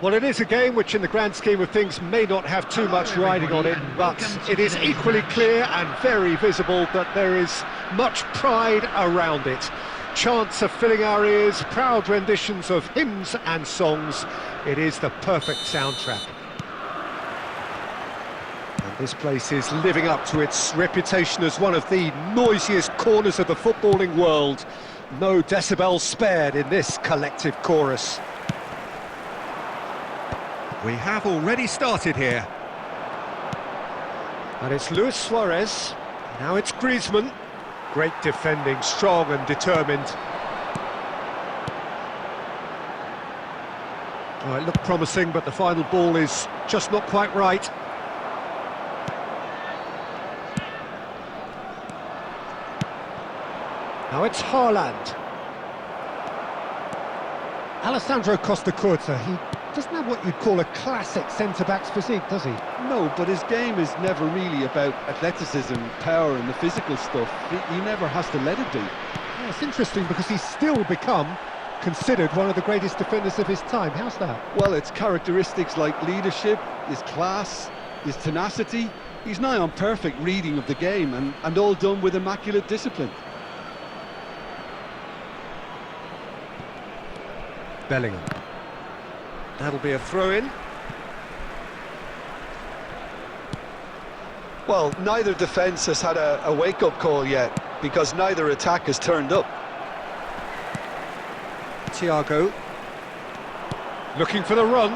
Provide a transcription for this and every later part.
Well, it is a game which in the grand scheme of things may not have too much riding on it, but it is equally clear and very visible that there is much pride around it. Chants are filling our ears, proud renditions of hymns and songs. It is the perfect soundtrack. And this place is living up to its reputation as one of the noisiest corners of the footballing world. No decibels spared in this collective chorus. We have already started here. And it's Luis Suarez. Now it's Griezmann. Great defending, strong and determined. Oh, it looked promising, but the final ball is just not quite right. Now it's Haaland. Alessandro Costa Curta, he doesn't have what you'd call a classic centre-back's physique, does he? No, but his game is never really about athleticism, power and the physical stuff. He never has to let it be. Yeah, it's interesting because he's still become considered one of the greatest defenders of his time. How's that? Well, it's characteristics like leadership, his class, his tenacity. He's nigh on perfect reading of the game and all done with immaculate discipline. Bellingham. That'll be a throw-in. Well, neither defence has had a wake-up call yet, because neither attack has turned up. Thiago. Looking for the run.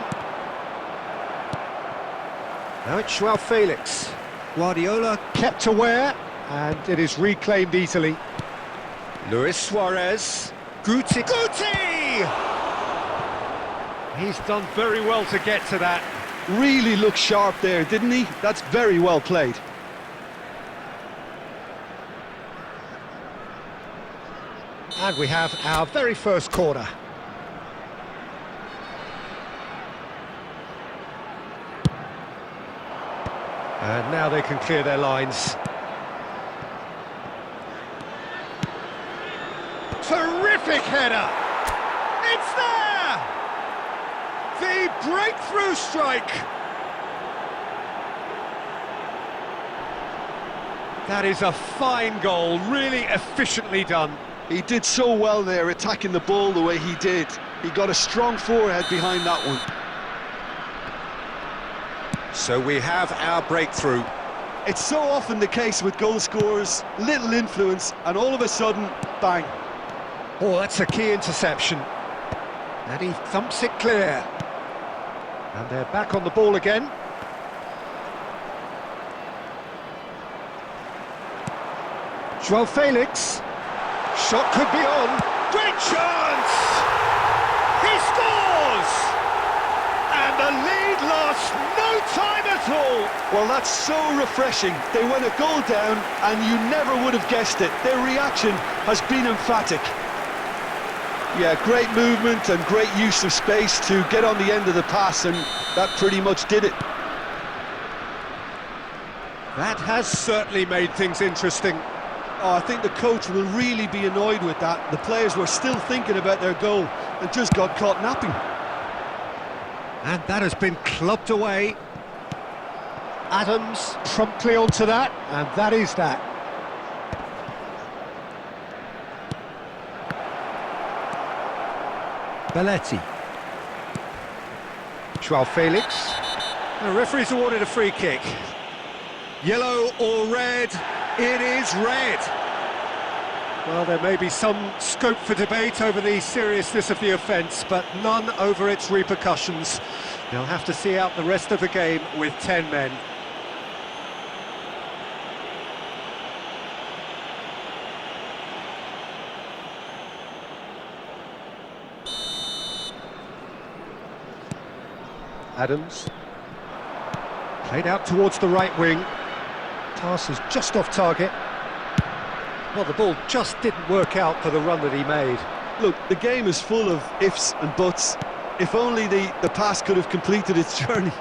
Now it's Joao Felix. Guardiola kept aware, and it is reclaimed easily. Luis Suarez. Guti! He's done very well to get to that. Really looked sharp there, didn't he? That's very well played. And we have our very first corner. And now they can clear their lines. Terrific header! It's there! The breakthrough strike! That is a fine goal, really efficiently done. He did so well there, attacking the ball the way he did. He got a strong forehead behind that one. So we have our breakthrough. It's so often the case with goal scorers, little influence, and all of a sudden, bang. Oh, that's a key interception. And he thumps it clear. And they're back on the ball again. Joao Felix. Shot could be on. Great chance! He scores! And the lead lost no time at all. Well, that's so refreshing. They went a goal down and you never would have guessed it. Their reaction has been emphatic. Yeah, great movement and great use of space to get on the end of the pass, and that pretty much did it. That has certainly made things interesting. Oh, I think the coach will really be annoyed with that. The players were still thinking about their goal and just got caught napping. And that has been clubbed away. Adams promptly onto that, and that is that. Belletti. Joao Felix. The referee's awarded a free kick. Yellow or red? It is red. Well, there may be some scope for debate over the seriousness of the offence, but none over its repercussions. They'll have to see out the rest of the game with 10 men. Adams. Played out towards the right wing. Pass is just off target. Well, the ball just didn't work out for the run that he made. Look, the game is full of ifs and buts. If only the pass could have completed its journey.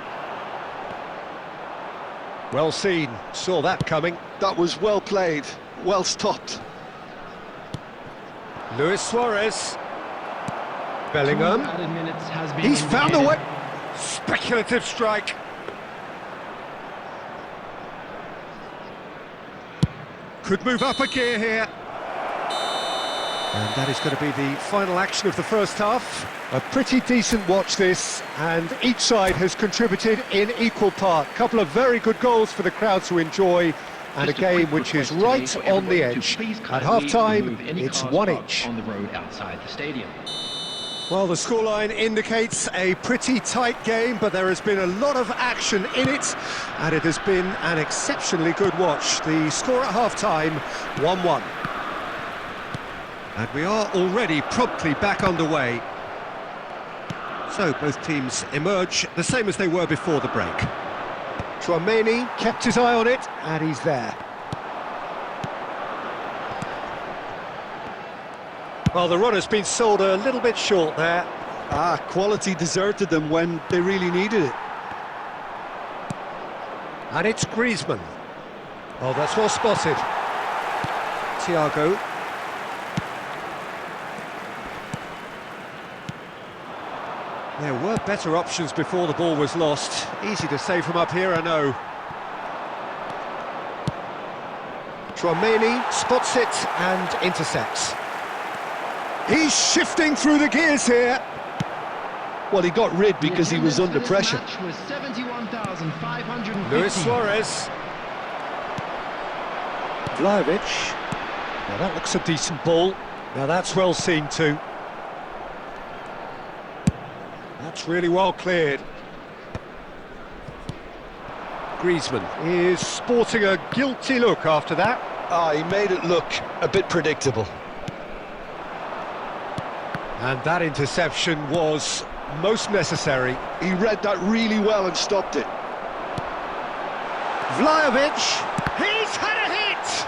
Well seen, saw that coming. That was well played, well stopped. Luis Suarez. Bellingham. He's found a way. Speculative strike. Could move up a gear here. And that is going to be the final action of the first half. A pretty decent watch this, and each side has contributed in equal part. Couple of very good goals for the crowd to enjoy, and a game which is right on the edge. At half-time, it's one each. On the road outside the stadium. Well, the scoreline indicates a pretty tight game, but there has been a lot of action in it, and it has been an exceptionally good watch. The score at half-time, 1-1. And we are already promptly back underway. So both teams emerge the same as they were before the break. Chouameni kept his eye on it, and he's there. Well, the run has been sold a little bit short there. Quality deserted them when they really needed it. And it's Griezmann. Oh, that's well spotted. Thiago. There were better options before the ball was lost. Easy to save from up here, I know. Chouameni spots it and intercepts. He's shifting through the gears here. Well, he got rid because he was under pressure. Luis Suarez. Vlahovic. Now that looks a decent ball. Now that's well seen too. That's really well cleared. Griezmann is sporting a guilty look after that. He made it look a bit predictable. And that interception was most necessary. He read that really well and stopped it. Vlahovic, he's had a hit!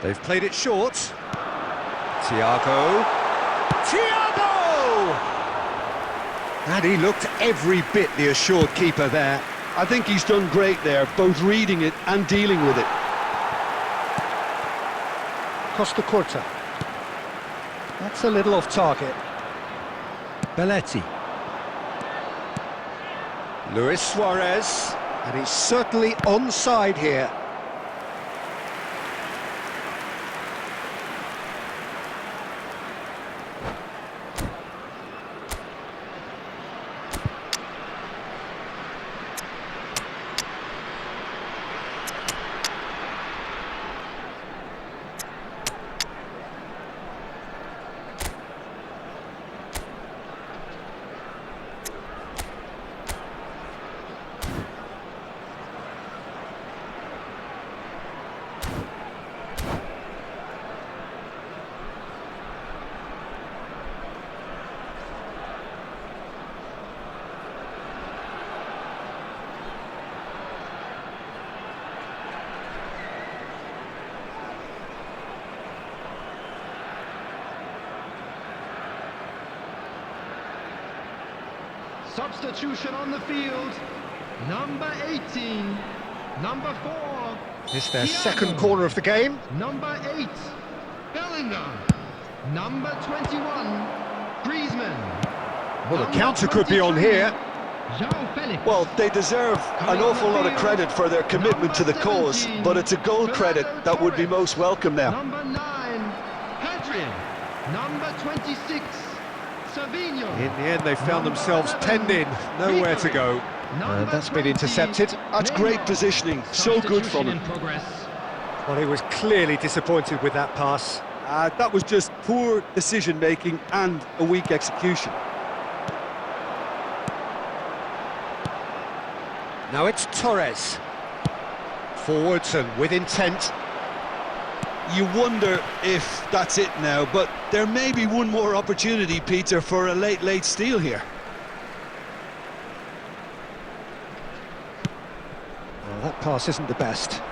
They've played it short. Thiago. And he looked every bit the assured keeper there. I think he's done great there, both reading it and dealing with it. Costa Curta. That's a little off target. Belletti. Luis Suarez. And he's certainly onside here. Substitution on the field. Number 18. Number 4. It's their Thiago. second corner of the game. Number 8. Bellingham. Number 21. Griezmann. Well, the counter could be on here. Well, they deserve an awful lot of credit for their commitment to the cause, but it's a goal credit that would be most welcome now. Number 9. Hadrian. Number 26. In the end, they found themselves penned in, nowhere to go. And that's been intercepted. That's great positioning, so good from him. Well, he was clearly disappointed with that pass. That was just poor decision-making and a weak execution. Now it's Torres. Forwards and with intent. You wonder if that's it now, but there may be one more opportunity, Peter, for a late steal here. Well, that pass isn't the best.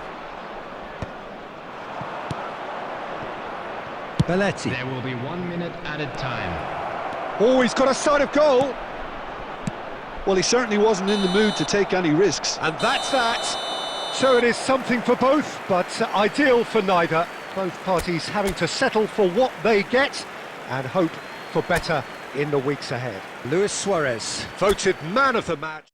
Belletti. There will be 1 minute added time. Oh, he's got a sight of goal. Well, he certainly wasn't in the mood to take any risks. And that's that. So it is something for both, but ideal for neither. Both parties having to settle for what they get and hope for better in the weeks ahead. Luis Suarez, voted man of the match.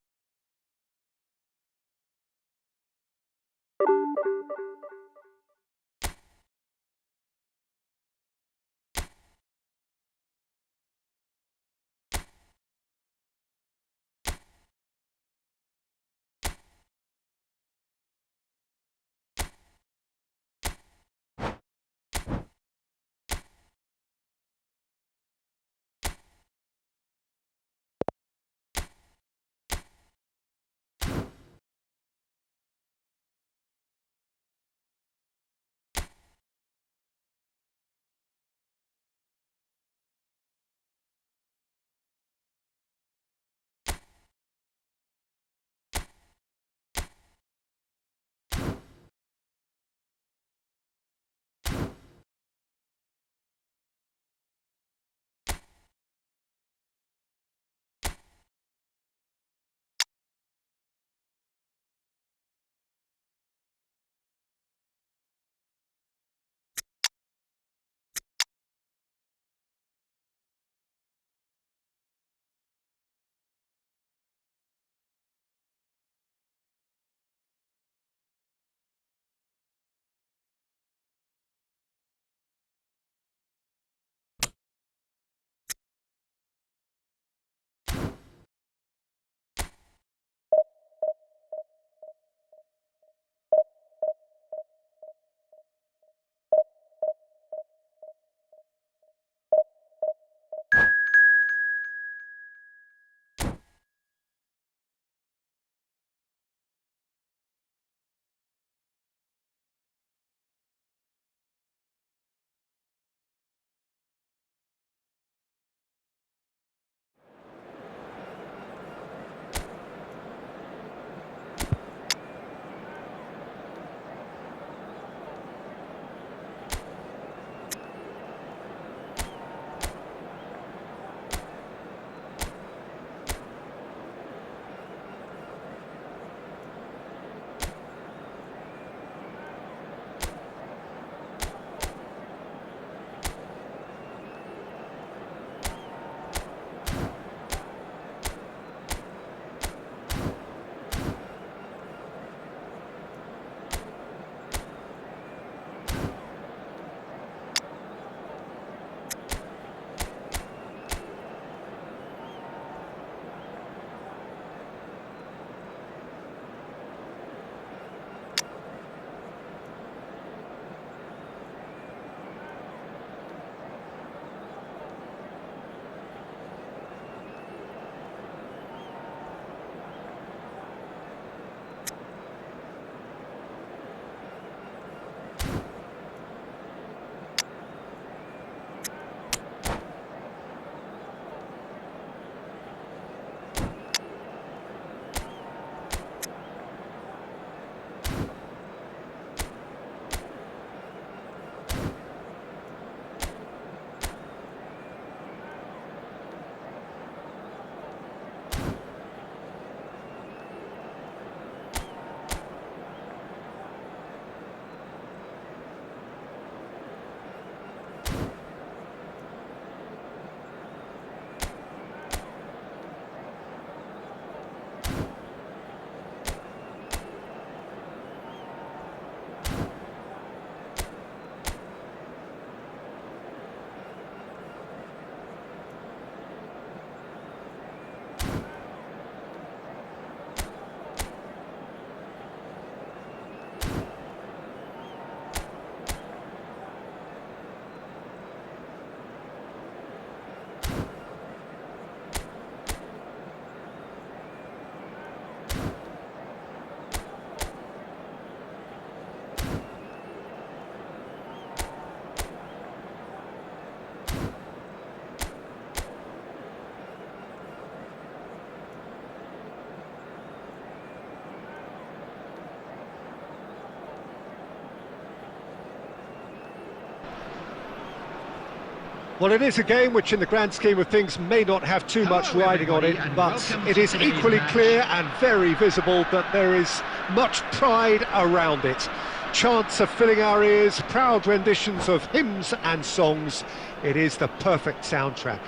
Well, it is a game which in the grand scheme of things may not have too much riding on it, but it is equally clear and very visible that there is much pride around it. Chants are filling our ears, proud renditions of hymns and songs. It is the perfect soundtrack.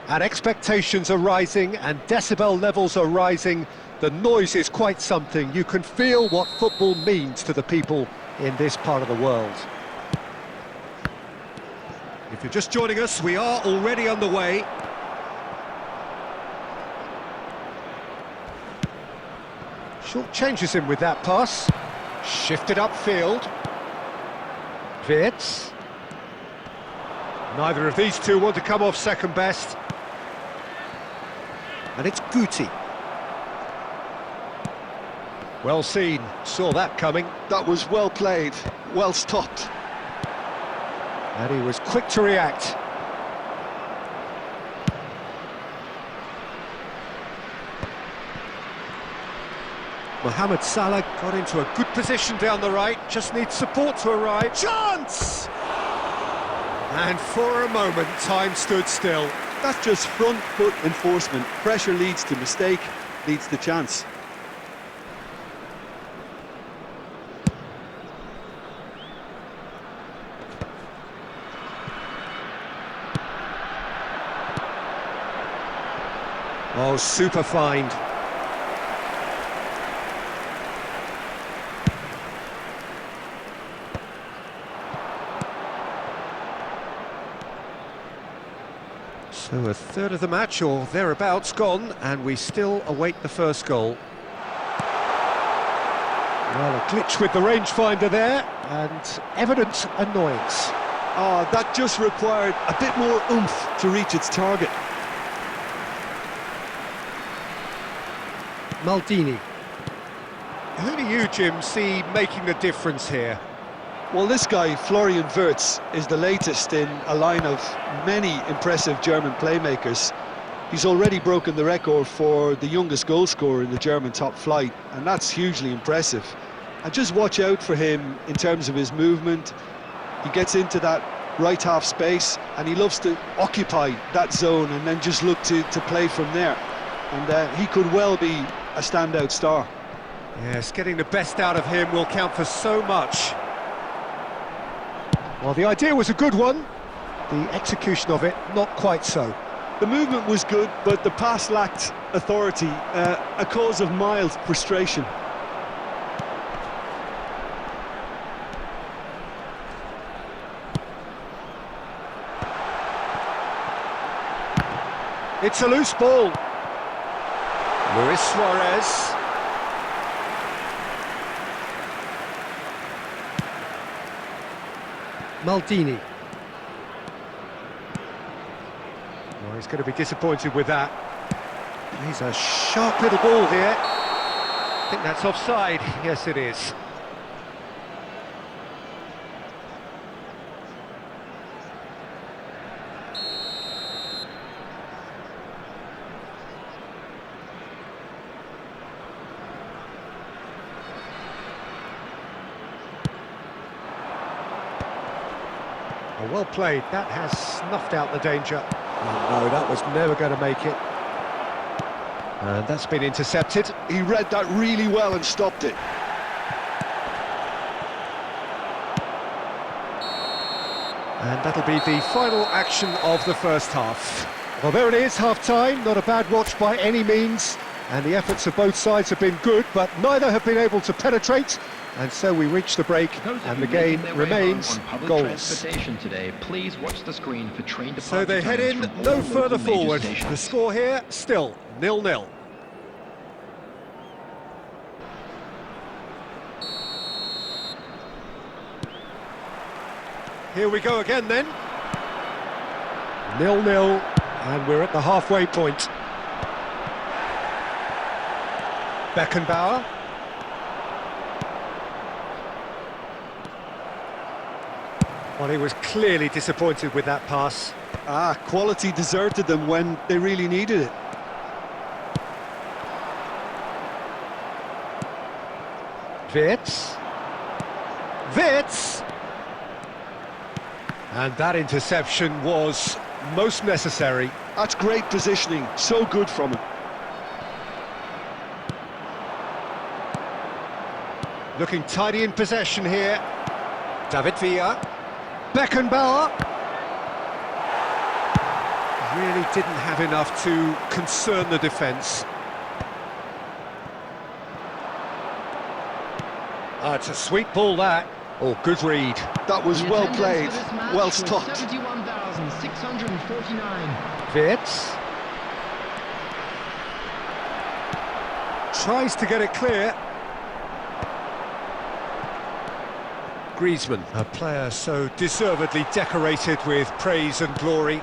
And expectations are rising and decibel levels are rising. The noise is quite something. You can feel what football means to the people in this part of the world. If you're just joining us, we are already underway. Short changes him with that pass. Shifted upfield. Wirtz. Neither of these two want to come off second best. And it's Guti. Well seen, saw that coming. That was well played, well stopped. And he was quick to react. Mohamed Salah got into a good position down the right, just needs support to arrive. Chance! And for a moment, time stood still. That's just front foot enforcement. Pressure leads to mistake, leads to chance. Oh, super find. So a third of the match, or thereabouts, gone, and we still await the first goal. Well, a glitch with the rangefinder there, and evident annoyance. Oh, that just required a bit more oomph to reach its target. Maldini. Who do you, Jim, see making the difference here? Well, this guy, Florian Wirtz, is the latest in a line of many impressive German playmakers. He's already broken the record for the youngest goal scorer in the German top flight, and that's hugely impressive. And just watch out for him in terms of his movement. He gets into that right half space, and he loves to occupy that zone and then just look to play from there. And he could well be a standout star. Yes, getting the best out of him will count for so much. Well, the idea was a good one. The execution of it, not quite so. The movement was good, but the pass lacked authority, a cause of mild frustration. It's a loose ball. Luis Suarez. Maldini. Well, he's going to be disappointed with that. He's a sharp little ball here. I think that's offside. Yes, it is. Oh, well played. That has snuffed out the danger. Oh, no, that was never going to make it. And that's been intercepted. He read that really well and stopped it. And that'll be the final action of the first half. Well, there it is, half-time. Not a bad watch by any means. And the efforts of both sides have been good, but neither have been able to penetrate. And so we reach the break, and the game remains goals. Today, please watch the screen for train So they head in no further forward. The score here, still 0-0. Here we go again then. 0-0, and we're at the halfway point. Beckenbauer. Well, he was clearly disappointed with that pass. Quality deserted them when they really needed it. Wirtz. And that interception was most necessary. That's great positioning, so good from him. Looking tidy in possession here. David Villa. Beckenbauer. Really didn't have enough to concern the defence. It's a sweet ball, that. Oh, good read. That was well played, well stopped. 71,649. Wirtz. Tries to get it clear. Griezmann, a player so deservedly decorated with praise and glory.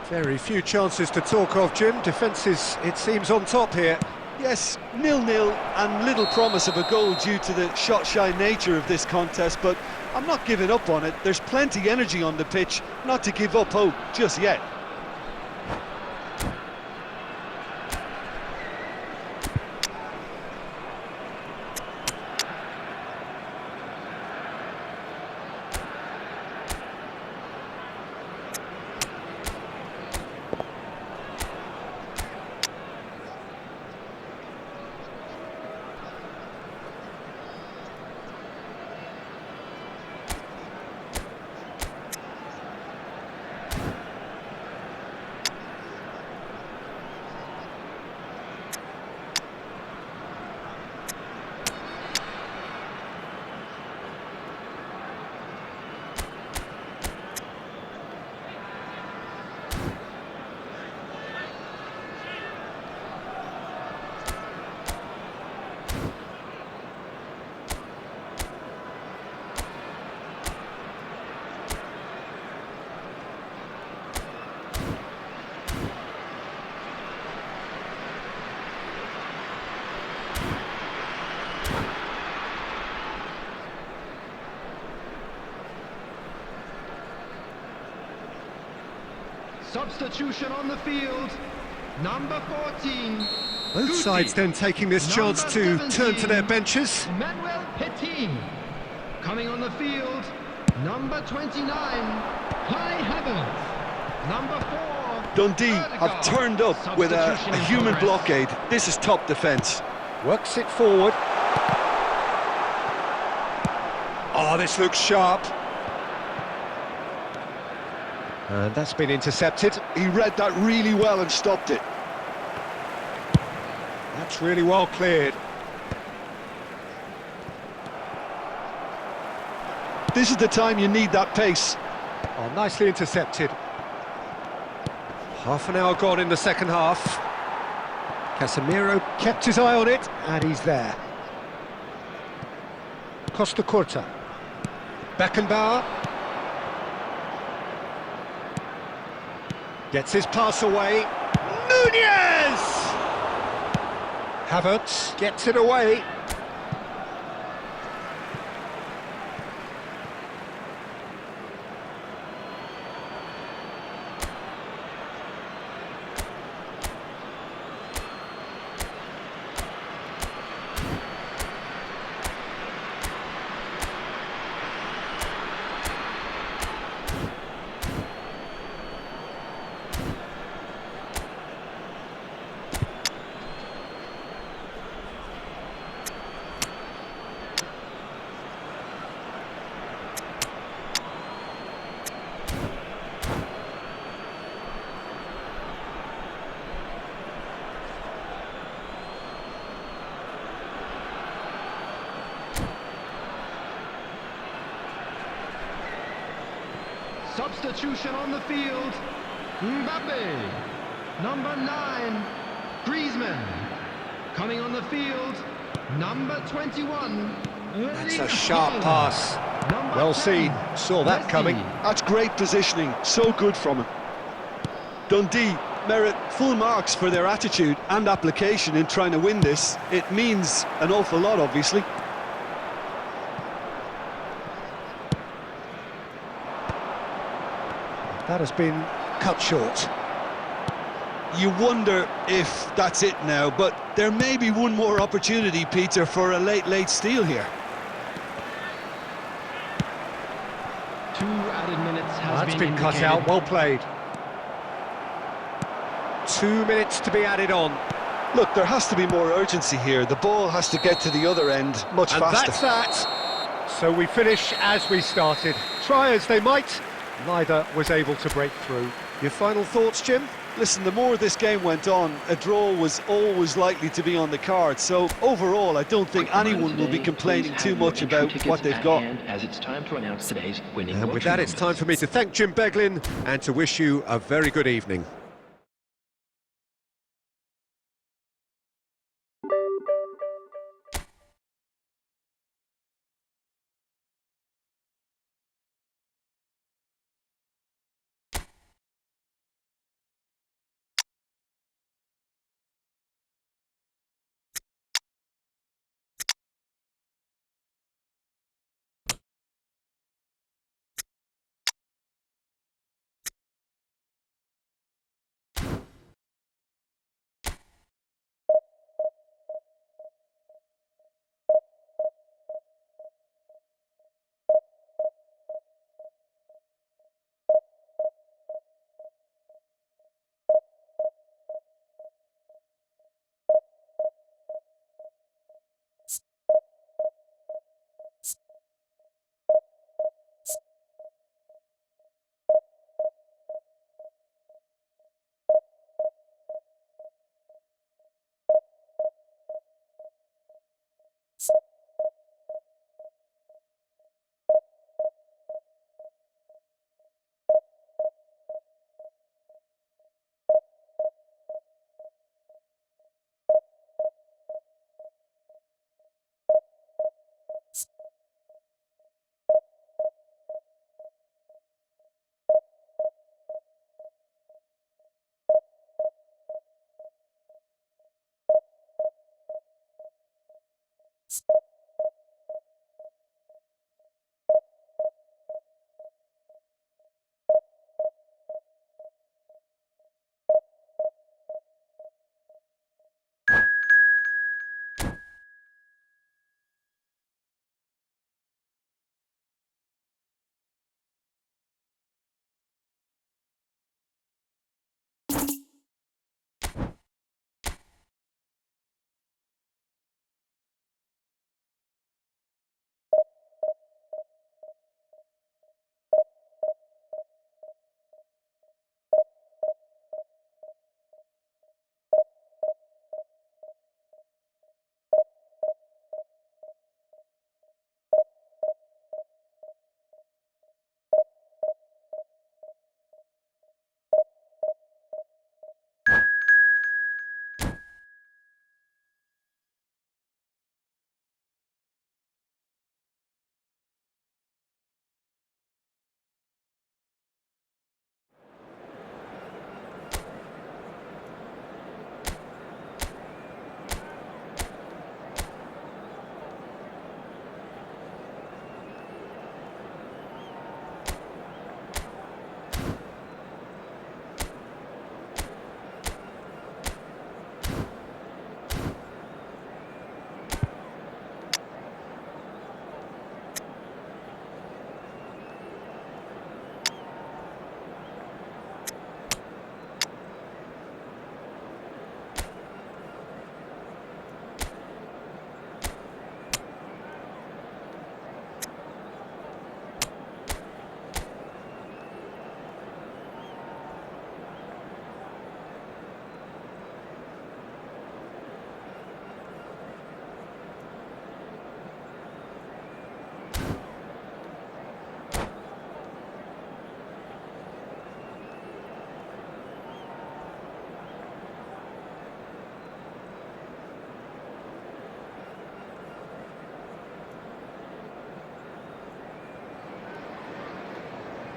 Very few chances to talk of, Jim. Defence is, it seems, on top here. Yes, 0-0 and little promise of a goal due to the shot-shy nature of this contest, but I'm not giving up on it. There's plenty energy on the pitch, not to give up hope just yet. Substitution on the field, number 14. Both sides then taking this chance to turn to their benches. Manuel Petit. Coming on the field, number 29, Kai Havertz. Number 4. Dundee have turned up with a human blockade. This is top defence. Works it forward. Oh, this looks sharp. And that's been intercepted. He read that really well and stopped it. That's really well cleared. This is the time you need that pace. Oh, nicely intercepted. Half an hour gone in the second half. Casemiro kept his eye on it, and he's there. Costa Curta. Beckenbauer. Gets his pass away. Nunez! Havertz gets it away. Substitution on the field, Mbappe. Number 9, Griezmann. Coming on the field, number 21. That's a sharp pass. Well seen. Saw that coming. That's great positioning. So good from him. Dundee merit full marks for their attitude and application in trying to win this. It means an awful lot, obviously. That has been cut short. You wonder if that's it now, but there may be one more opportunity, Peter, for a late steal here. 2 added minutes has That's been cut out, well played. 2 minutes to be added on. Look, there has to be more urgency here. The ball has to get to the other end much And faster. that's that. So we finish as we started. Try as they might, neither was able to break through. Your final thoughts, Jim? Listen, the more this game went on, a draw was always likely to be on the card. So overall, I don't think anyone will be complaining too much about what they've got. As it's time to announce today's winning And with that, it's time for me to thank Jim Beglin and to wish you a very good evening.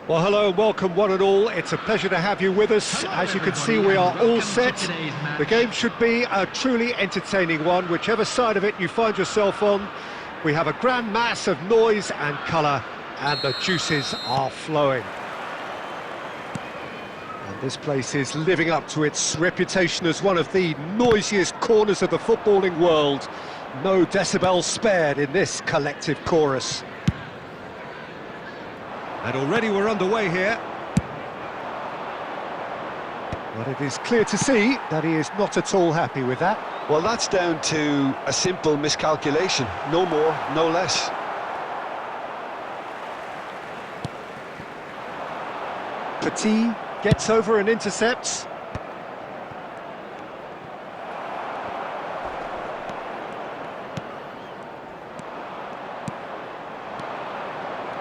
Well, hello and welcome one and all. It's a pleasure to have you with us. As you can see, we are all set. The game should be a truly entertaining one, whichever side of it you find yourself on. We have a grand mass of noise and colour, and the juices are flowing. And this place is living up to its reputation as one of the noisiest corners of the footballing world. No decibels spared in this collective chorus. And already we're underway here. But it is clear to see that he is not at all happy with that. Well, that's down to a simple miscalculation. No more, no less. Petit gets over and intercepts.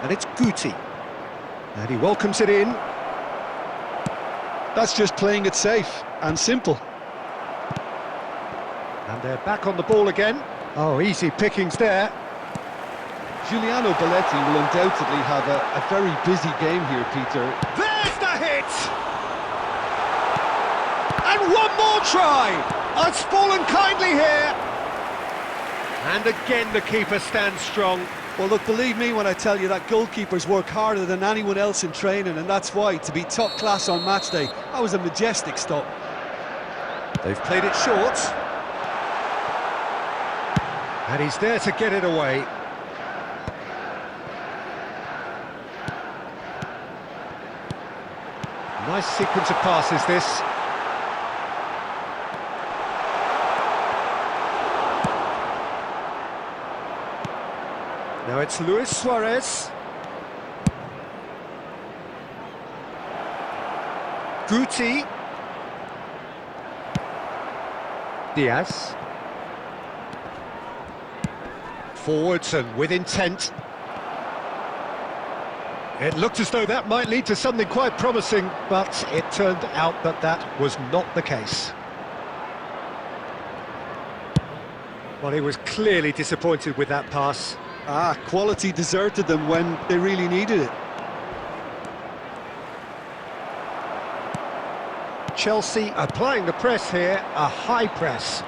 And it's Guti. And he welcomes it in. That's just playing it safe and simple. And they're back on the ball again. Oh, easy pickings there. Giuliano Belletti will undoubtedly have a very busy game here, Peter. There's the hit! And one more try! It's fallen kindly here! And again the keeper stands strong. Well, look, believe me when I tell you that goalkeepers work harder than anyone else in training, and that's why, to be top class on match day, that was a majestic stop. They've played it short. And he's there to get it away. Nice sequence of passes, this. Now it's Luis Suarez. Guti. Diaz. Forwards and with intent. It looked as though that might lead to something quite promising, but it turned out that that was not the case. Well, he was clearly disappointed with that pass. Quality deserted them when they really needed it. Chelsea applying the press here, a high press.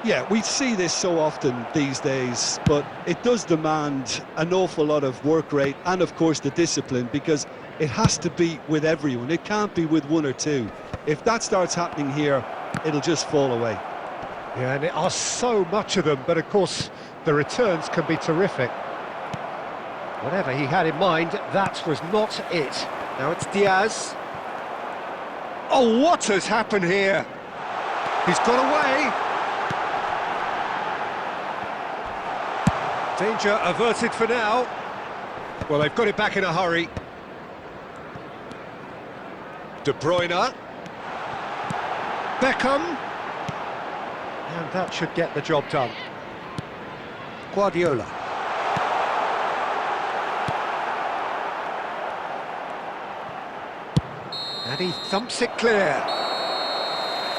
Yeah, we see this so often these days, but it does demand an awful lot of work rate and, of course, the discipline, because it has to be with everyone. It can't be with one or two. If that starts happening here, it'll just fall away. Yeah, and there are so much of them, but of course the returns can be terrific. Whatever he had in mind, that was not it. Now it's Diaz. Oh, what has happened here? He's got away. Danger averted for now. Well, they've got it back in a hurry. De Bruyne. Beckham. And that should get the job done. Guardiola. And he thumps it clear.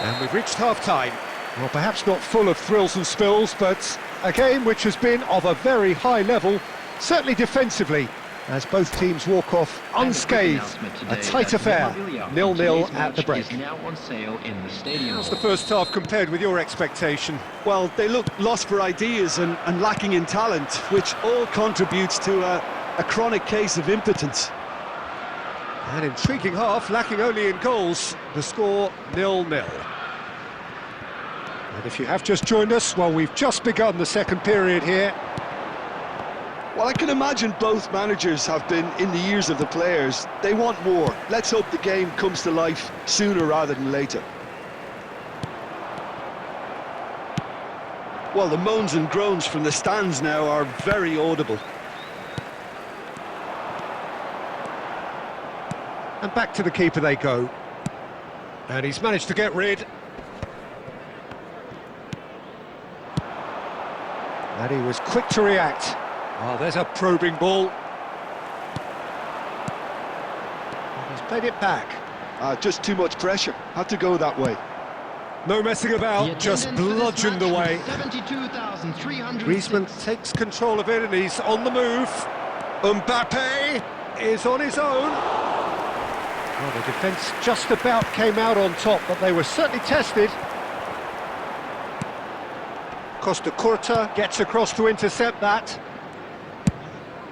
And we've reached half-time. Well, perhaps not full of thrills and spills, but a game which has been of a very high level, certainly defensively, as both teams walk off unscathed. A tight affair, 0-0 at the break. How's the first half compared with your expectation? Well, they look lost for ideas and lacking in talent, which all contributes to a chronic case of impotence. An intriguing half, lacking only in goals. The score 0-0. And if you have just joined us, well, we've just begun the second period here. Well, I can imagine both managers have been in the ears of the players. They want more. Let's hope the game comes to life sooner rather than later. Well, the moans and groans from the stands now are very audible. And back to the keeper they go. And he's managed to get rid. And he was quick to react. Oh, there's a probing ball. And he's played it back. Just too much pressure. Had to go that way. No messing about, just bludgeoned away. 72,300. Griezmann takes control of it and he's on the move. Mbappe is on his own. Well, the defence just about came out on top, but they were certainly tested. Costa Curta gets across to intercept that.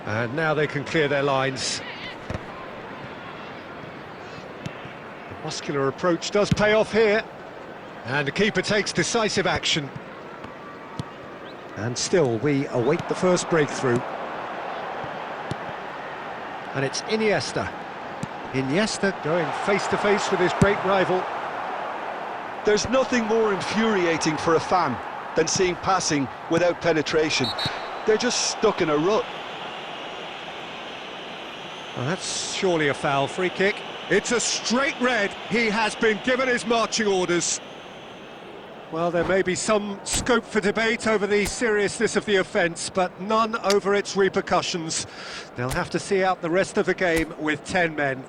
And now they can clear their lines. The muscular approach does pay off here. And the keeper takes decisive action. And still, we await the first breakthrough. And it's Iniesta. Iniesta going face-to-face with his great rival. There's nothing more infuriating for a fan than seeing passing without penetration. They're just stuck in a rut. Well, that's surely a foul. Free kick. It's a straight red. He has been given his marching orders. Well, there may be some scope for debate over the seriousness of the offence, but none over its repercussions. They'll have to see out the rest of the game with 10 men.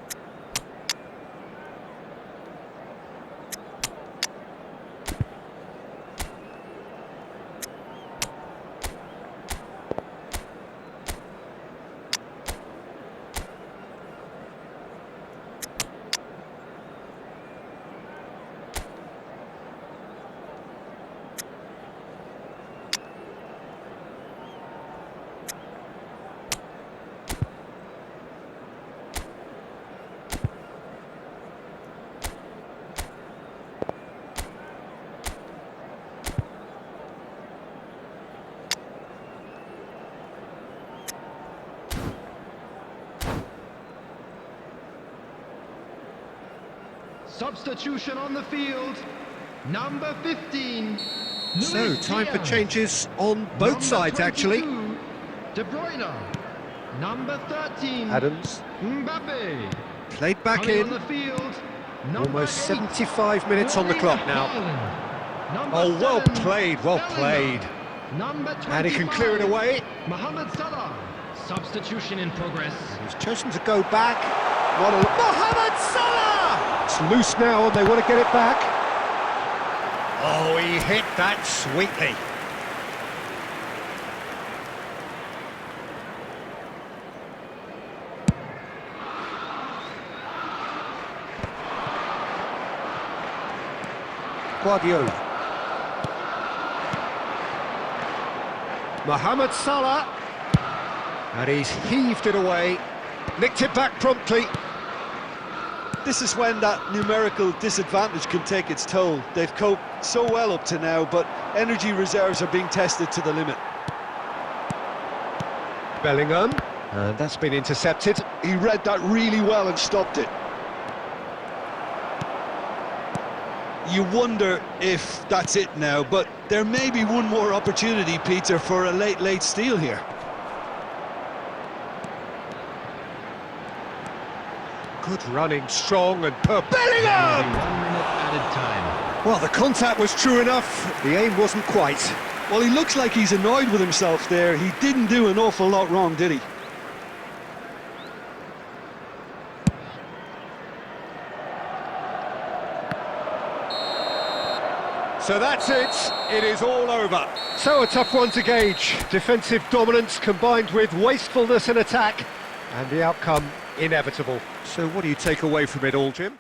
Substitution on the field, number 15. So, Luis time for Diaz. changes on both Number sides, actually. 22, De Bruyne. Number 13. Adams Mbappe. played back Coming on in. the field, number Almost 8, 75 minutes on the clock now. Haaland. Number Oh, well 7, played, well Bellingham. played. Number 25, And he can clear it away. Mohamed Salah. Substitution in progress. He's chosen to go back. Mohamed Salah! It's loose now and they want to get it back. Oh, he hit that sweetly. Guardiola. Mohamed Salah. And he's heaved it away. Nicked it back promptly. This is when that numerical disadvantage can take its toll. They've coped so well up to now, but energy reserves are being tested to the limit. Bellingham. And that's been intercepted. He read that really well and stopped it. You wonder if that's it now, but there may be one more opportunity, Peter, for a late steal here. Good running, strong and Bellingham! 1 minute added time. Well, the contact was true enough, the aim wasn't quite. Well, he looks like he's annoyed with himself there. He didn't do an awful lot wrong, did he? So that's it, it is all over. So a tough one to gauge. Defensive dominance combined with wastefulness in attack, and the outcome inevitable. So what do you take away from it all, Jim?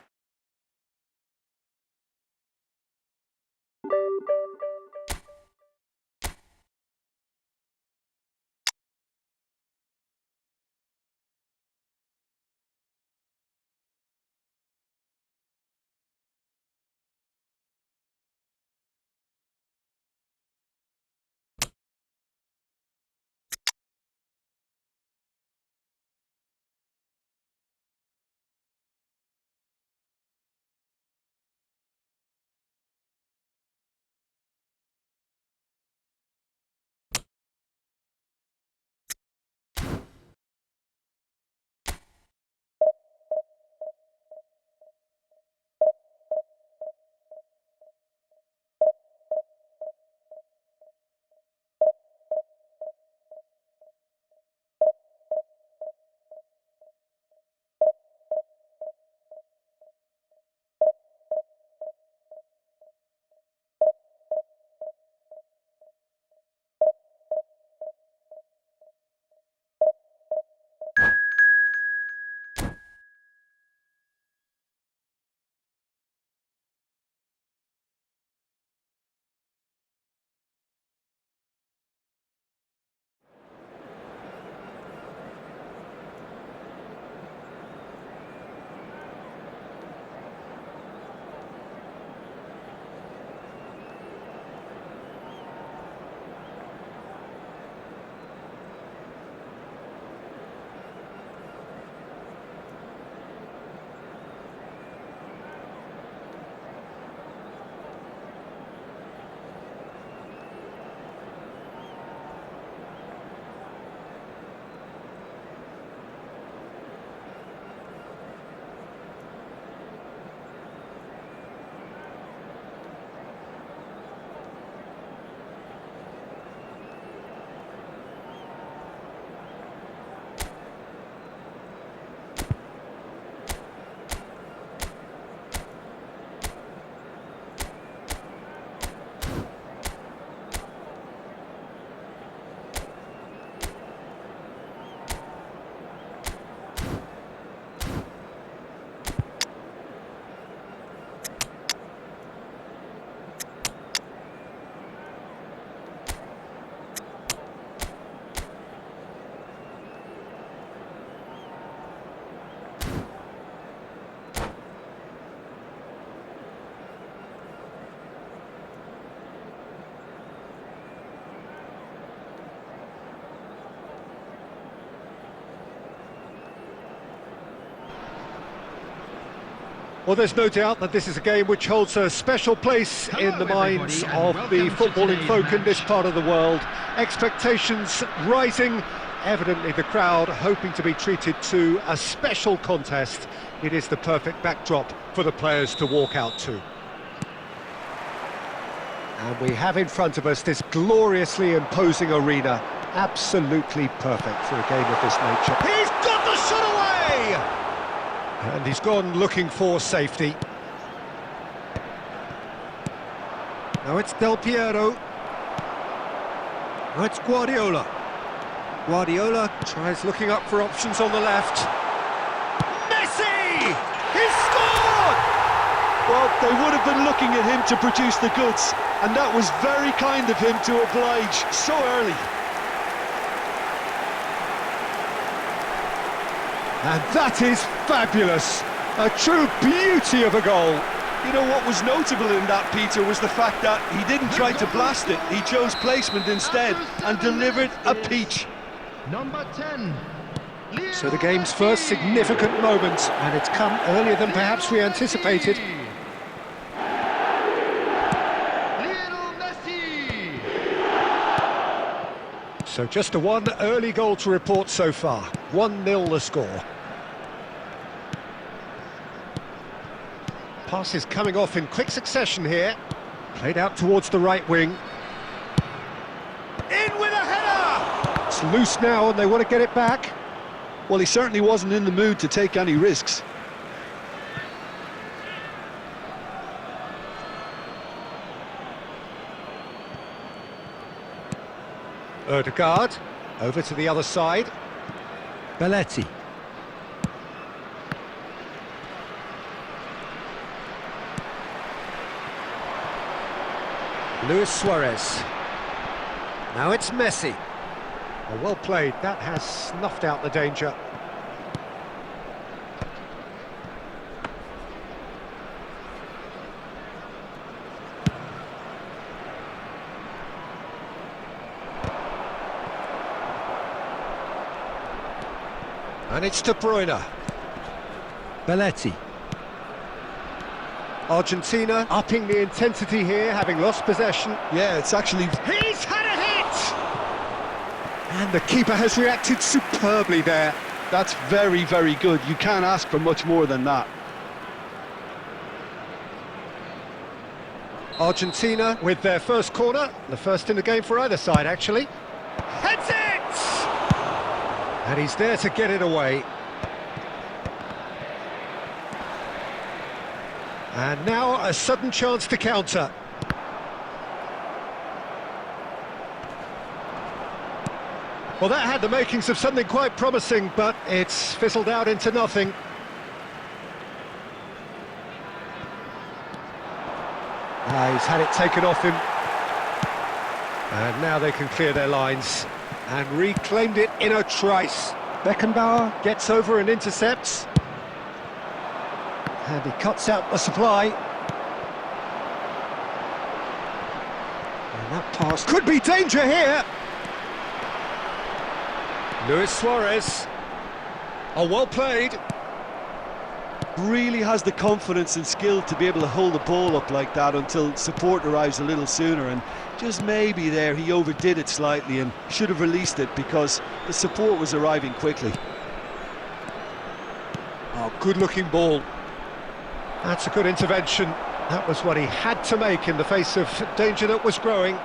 Well, there's no doubt that this is a game which holds a special place in the minds of the footballing folk in this part of the world. Expectations rising, evidently the crowd hoping to be treated to a special contest. It is the perfect backdrop for the players to walk out to. And we have in front of us this gloriously imposing arena, absolutely perfect for a game of this nature. He's got the shot away! And he's gone looking for safety. Now it's Del Piero. Now it's Guardiola. Guardiola tries looking up for options on the left. Messi! He's scored! Well, they would have been looking at him to produce the goods, and that was very kind of him to oblige so early. And that is fabulous! A true beauty of a goal. You know what was notable in that, Peter, was the fact that he didn't try to blast it. He chose placement instead and delivered a peach. Number 10. So the game's first significant moment, and it's come earlier than perhaps we anticipated. So just a one early goal to report so far. 1-0 the score. Pass is coming off in quick succession here. Played out towards the right wing. In with a header! It's loose now and they want to get it back. Well, he certainly wasn't in the mood to take any risks. Ødegaard, over to the other side. Belletti. Luis Suarez. Now it's Messi. Oh, well played, that has snuffed out the danger. And it's De Bruyne. Belletti. Argentina upping the intensity here, having lost possession. Yeah, it's actually... He's had a hit! And the keeper has reacted superbly there. That's very, very good. You can't ask for much more than that. Argentina with their first corner, the first in the game for either side, actually. Heads it! And he's there to get it away. And now a sudden chance to counter. Well, that had the makings of something quite promising, but it's fizzled out into nothing. He's had it taken off him. And now they can clear their lines. And reclaimed it in a trice. Beckenbauer gets over and intercepts. And he cuts out the supply. And that pass could be danger here. Luis Suarez. Oh, well played. Really has the confidence and skill to be able to hold the ball up like that until support arrives a little sooner, and just maybe there he overdid it slightly and should have released it because the support was arriving quickly. Oh, good looking ball. That's a good intervention. That was what he had to make in the face of danger that was growing.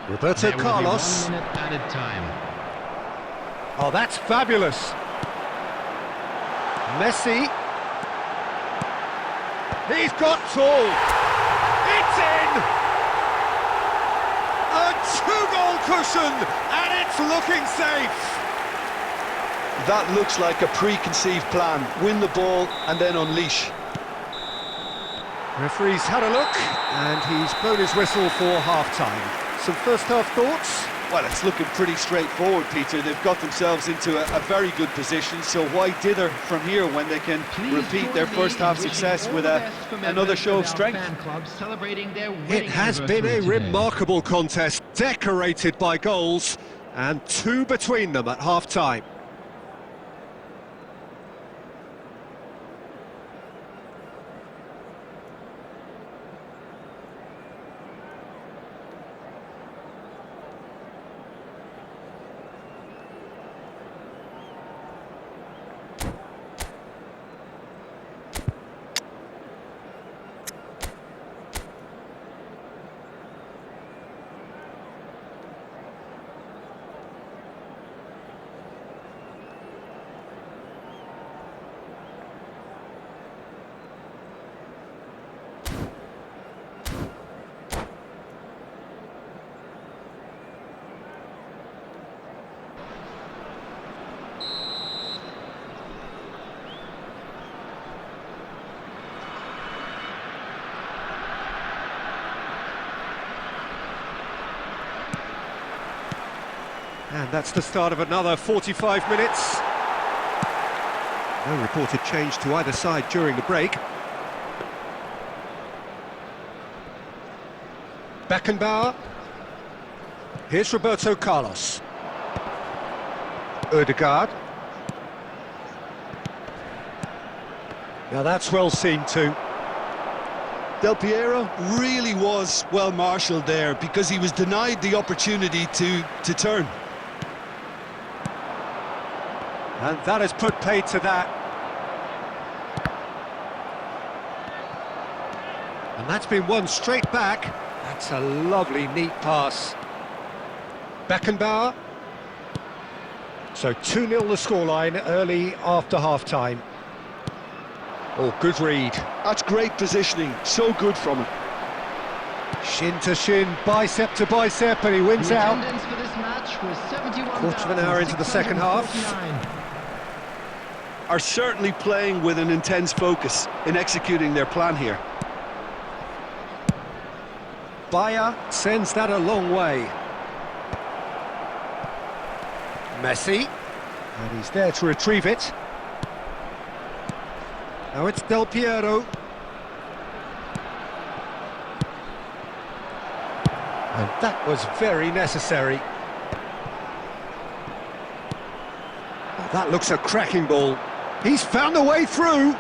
Roberto Carlos. 1 minute added time. Oh, that's fabulous. Messi. He's got tall. It's in! A two-goal cushion, and it's looking safe. That looks like a preconceived plan. Win the ball and then unleash. Referee's had a look, and he's blown his whistle for half-time. Some first-half thoughts? Well, it's looking pretty straightforward, Peter. They've got themselves into a very good position, so why dither from here when they can repeat their first-half success with another show of strength? It has been a remarkable contest, decorated by goals, and two between them at half-time. And that's the start of another 45 minutes. No reported change to either side during the break. Beckenbauer. Here's Roberto Carlos. Odegaard. Now that's well seen too. Del Piero really was well marshalled there because he was denied the opportunity to turn. And that has put paid to that. And that's been won straight back. That's a lovely, neat pass. Beckenbauer. So 2-0 the scoreline early after half-time. Oh, good read. That's great positioning, so good from him. Shin to shin, bicep to bicep, and he wins The out. attendance for this match was 71,649. Quarter of an hour into the second half. Are certainly playing with an intense focus in executing their plan here. Bayer sends that a long way. Messi, and he's there to retrieve it. Now it's Del Piero. And that was very necessary. Oh, that looks a cracking ball. He's found a way through.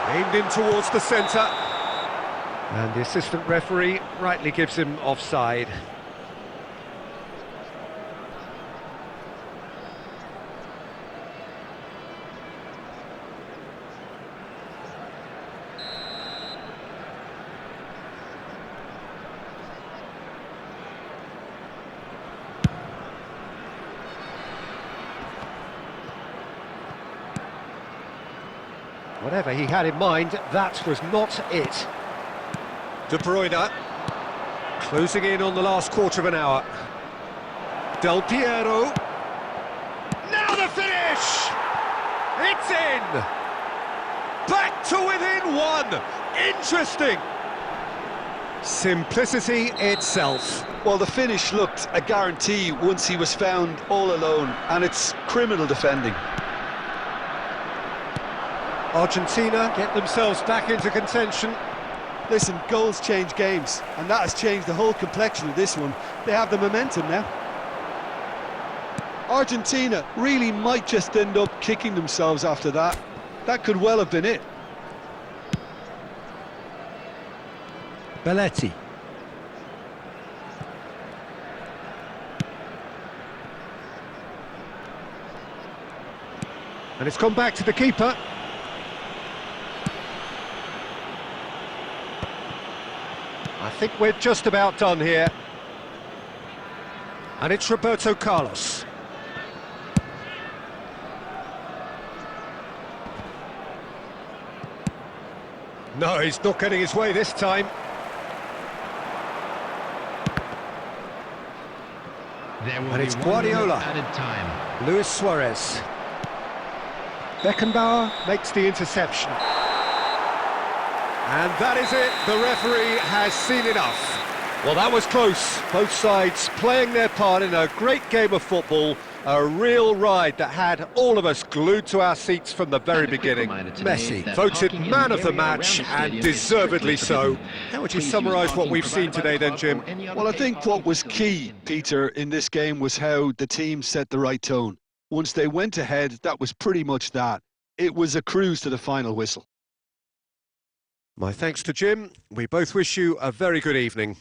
Aimed in towards the centre. And the assistant referee rightly gives him offside. Whatever he had in mind, that was not it. De Bruyne, closing in on the last quarter of an hour. Del Piero. Now the finish! It's in! Back to within one! Interesting! Simplicity itself. Well, the finish looked a guarantee once he was found all alone, and it's criminal defending. Argentina get themselves back into contention. Listen, goals change games, and that has changed the whole complexion of this one. They have the momentum now. Argentina really might just end up kicking themselves after that. That could well have been it. Belletti. And it's gone back to the keeper. I think we're just about done here. And it's Roberto Carlos. No, he's not getting his way this time. And it's Guardiola. Added time. Luis Suarez. Beckenbauer makes the interception. And that is it, the referee has seen enough. Well, that was close. Both sides playing their part in a great game of football, a real ride that had all of us glued to our seats from the very beginning. Messi voted man of the match, and deservedly so. How would you summarise what we've seen today then, Jim? Well, I think what was key, Peter, in this game was how the team set the right tone. Once they went ahead, that was pretty much that. It was a cruise to the final whistle. My thanks to Jim. We both wish you a very good evening.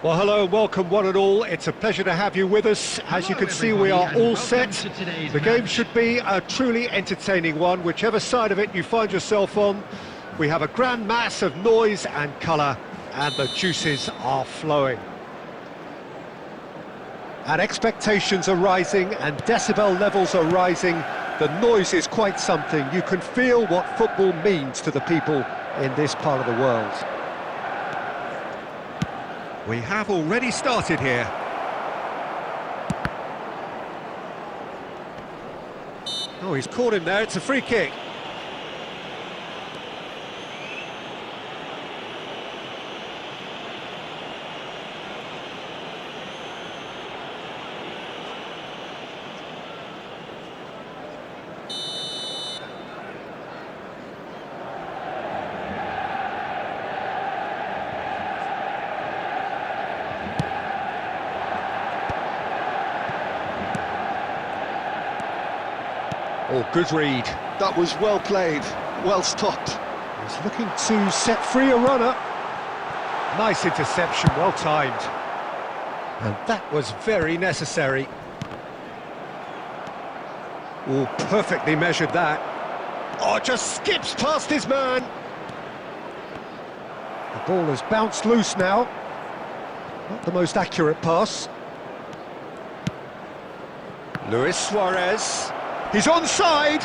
Well, hello and welcome one and all. It's a pleasure to have you with us. As you can see, we are all set. The game should be a truly entertaining one, whichever side of it you find yourself on. We have a grand mass of noise and colour, and the juices are flowing. And expectations are rising, and decibel levels are rising. The noise is quite something. You can feel what football means to the people in this part of the world. We have already started here. Oh, he's caught him there, it's a free kick. Oh, good read. That was well played, well stopped. He's looking to set free a runner. Nice interception, well timed. And that was very necessary. Oh, perfectly measured that. Oh, just skips past his man. The ball has bounced loose now. Not the most accurate pass. Luis Suarez. He's onside!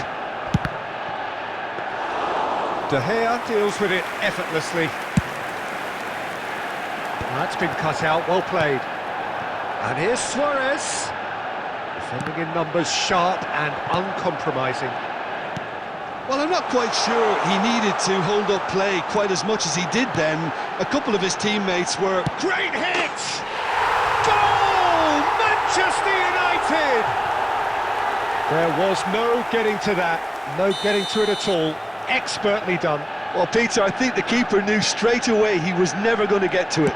De Gea deals with it effortlessly. That's been cut out, well played. And here's Suarez. Defending in numbers, sharp and uncompromising. Well, I'm not quite sure he needed to hold up play quite as much as he did then. A couple of his teammates were... Great hit! Goal! Manchester United! There was no getting to that, no getting to it at all. Expertly done. Well, Peter, I think the keeper knew straight away he was never going to get to it.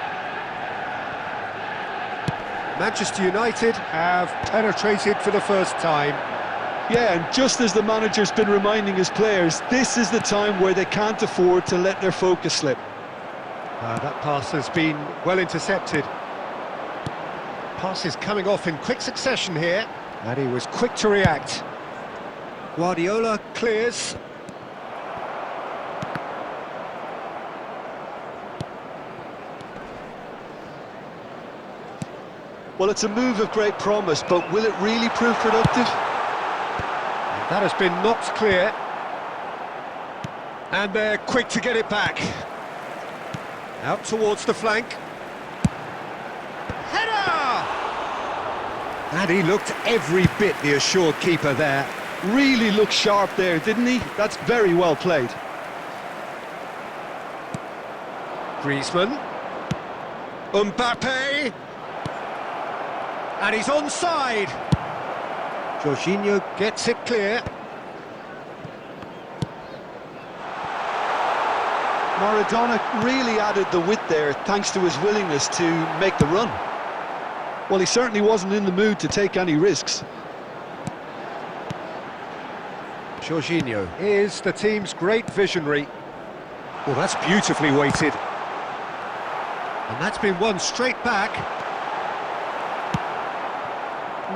Manchester United have penetrated for the first time. Yeah, and just as the manager's been reminding his players, this is the time where they can't afford to let their focus slip. That pass has been well intercepted. Pass is coming off in quick succession here. And he was quick to react. Guardiola clears. Well, it's a move of great promise, but will it really prove productive? That has been knocked clear. And they're quick to get it back. Out towards the flank. Header! And he looked every bit the assured keeper there. Really looked sharp there, didn't he? That's very well played. Griezmann. Mbappe. And he's onside. Jorginho gets it clear. Maradona really added the width there thanks to his willingness to make the run. Well, he certainly wasn't in the mood to take any risks. Jorginho is the team's great visionary. Well, that's beautifully weighted. And that's been won straight back.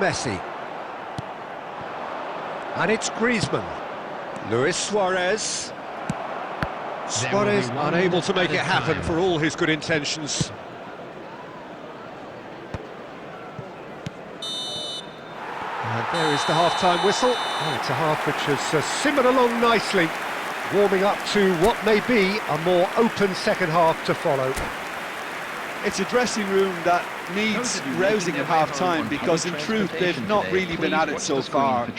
Messi. And it's Griezmann. Luis Suarez. Suarez unable to make it happen for all his good intentions. And there is the half-time whistle. Oh, it's a half which has simmered along nicely, warming up to what may be a more open second half to follow. It's a dressing room that needs rousing at half-time because in truth they've not really been at it so far.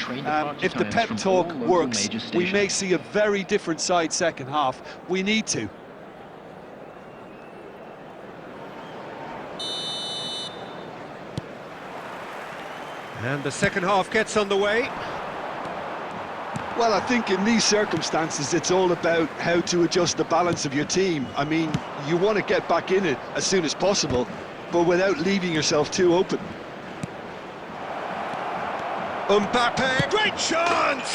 If the pep talk works, we may see a very different side second half. We need to. And the second half gets underway. Well, I think in these circumstances it's all about how to adjust the balance of your team. I mean, you want to get back in it as soon as possible, but without leaving yourself too open. Mbappe, great chance!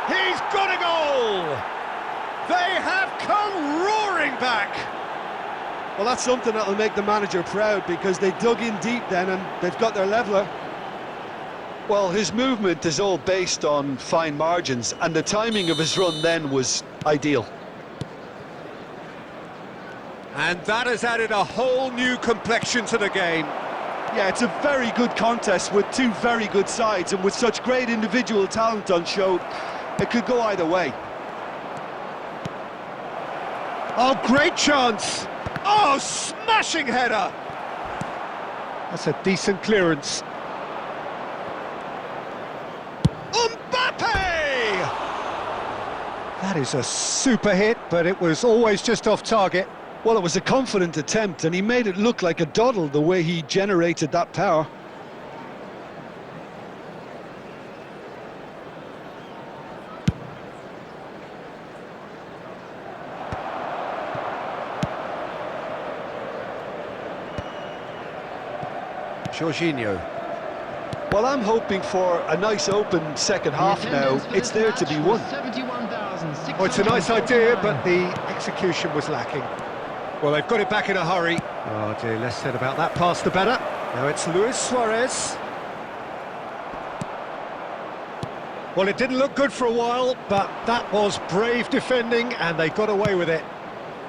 He's got a goal! They have come roaring back! Well, that's something that'll make the manager proud, because they dug in deep then and they've got their leveller. Well, his movement is all based on fine margins, and the timing of his run then was ideal. And that has added a whole new complexion to the game. Yeah, it's a very good contest with two very good sides, and with such great individual talent on show, it could go either way. Oh, great chance! Oh, smashing header! That's a decent clearance. Mbappe! That is a super hit, but it was always just off target. Well, it was a confident attempt, and he made it look like a doddle the way he generated that power. Jorginho. Well, I'm hoping for a nice open second half now. It's there to be won. Oh, it's a nice idea, but the execution was lacking. Well, they've got it back in a hurry. Oh dear, less said about that pass the better. Now it's Luis Suarez. Well, it didn't look good for a while, but that was brave defending, and they got away with it.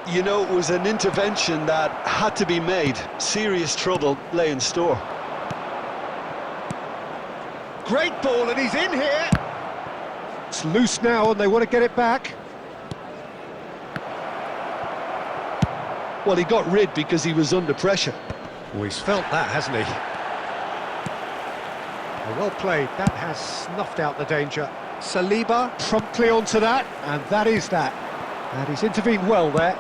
You know, it was an intervention that had to be made. Serious trouble lay in store. Great ball, and he's in here. It's loose now, and they want to get it back. Well, he got rid because he was under pressure. Well, he's felt that, hasn't he? Well played. That has snuffed out the danger. Saliba promptly onto that, and that is that. And he's intervened well there.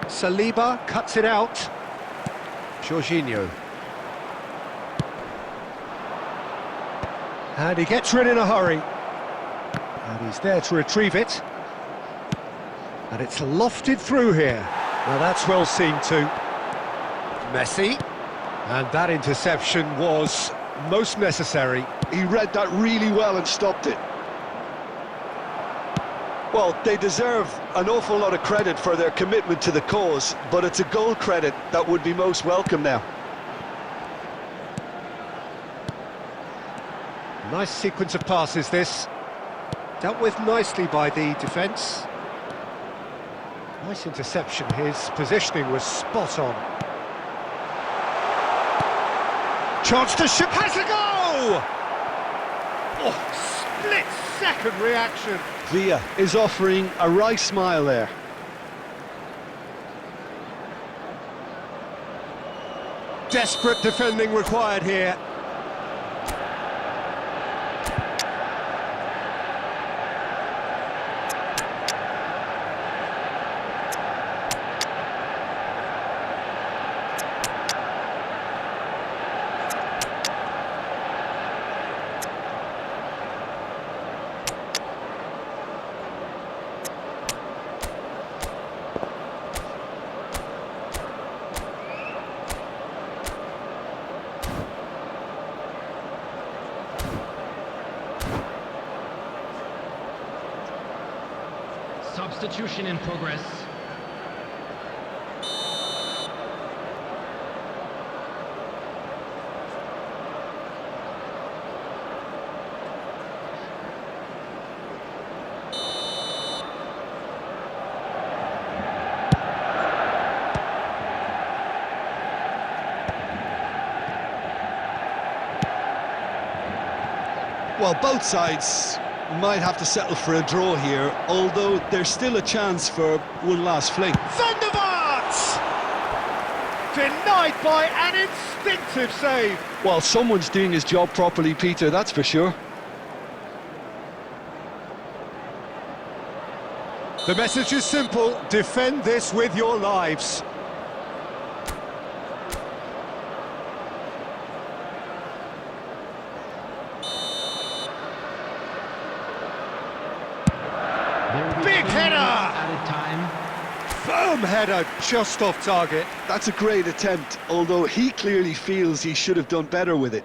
Saliba cuts it out. Jorginho. And he gets rid in a hurry. And he's there to retrieve it. And it's lofted through here. Now that's well seen too. Messi. And that interception was most necessary. He read that really well and stopped it. Well, they deserve an awful lot of credit for their commitment to the cause, but it's a goal credit that would be most welcome now. Nice sequence of passes this. Dealt with nicely by the defence. Nice interception, his positioning was spot on. Chance to shoot, has a go! Oh, split-second reaction. Villa is offering a wry smile there. Desperate defending required here. Substitution in progress. Well, both sides might have to settle for a draw here, although there's still a chance for one last fling. Van der Vaart! Denied by an instinctive save. Well, someone's doing his job properly, Peter, that's for sure. The message is simple: defend this with your lives. Big header! Added time. Firm header, just off target. That's a great attempt, although he clearly feels he should have done better with it.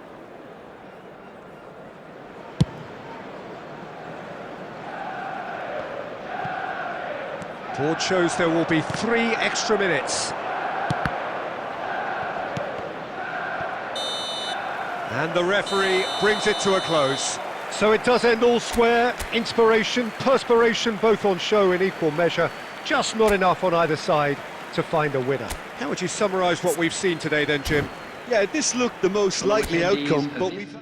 Board shows there will be 3 extra minutes. And the referee brings it to a close. So it does end all square. Inspiration, perspiration, both on show in equal measure. Just not enough on either side to find a winner. How would you summarise what we've seen today then, Jim? Yeah, this looked the most likely outcome, but we've...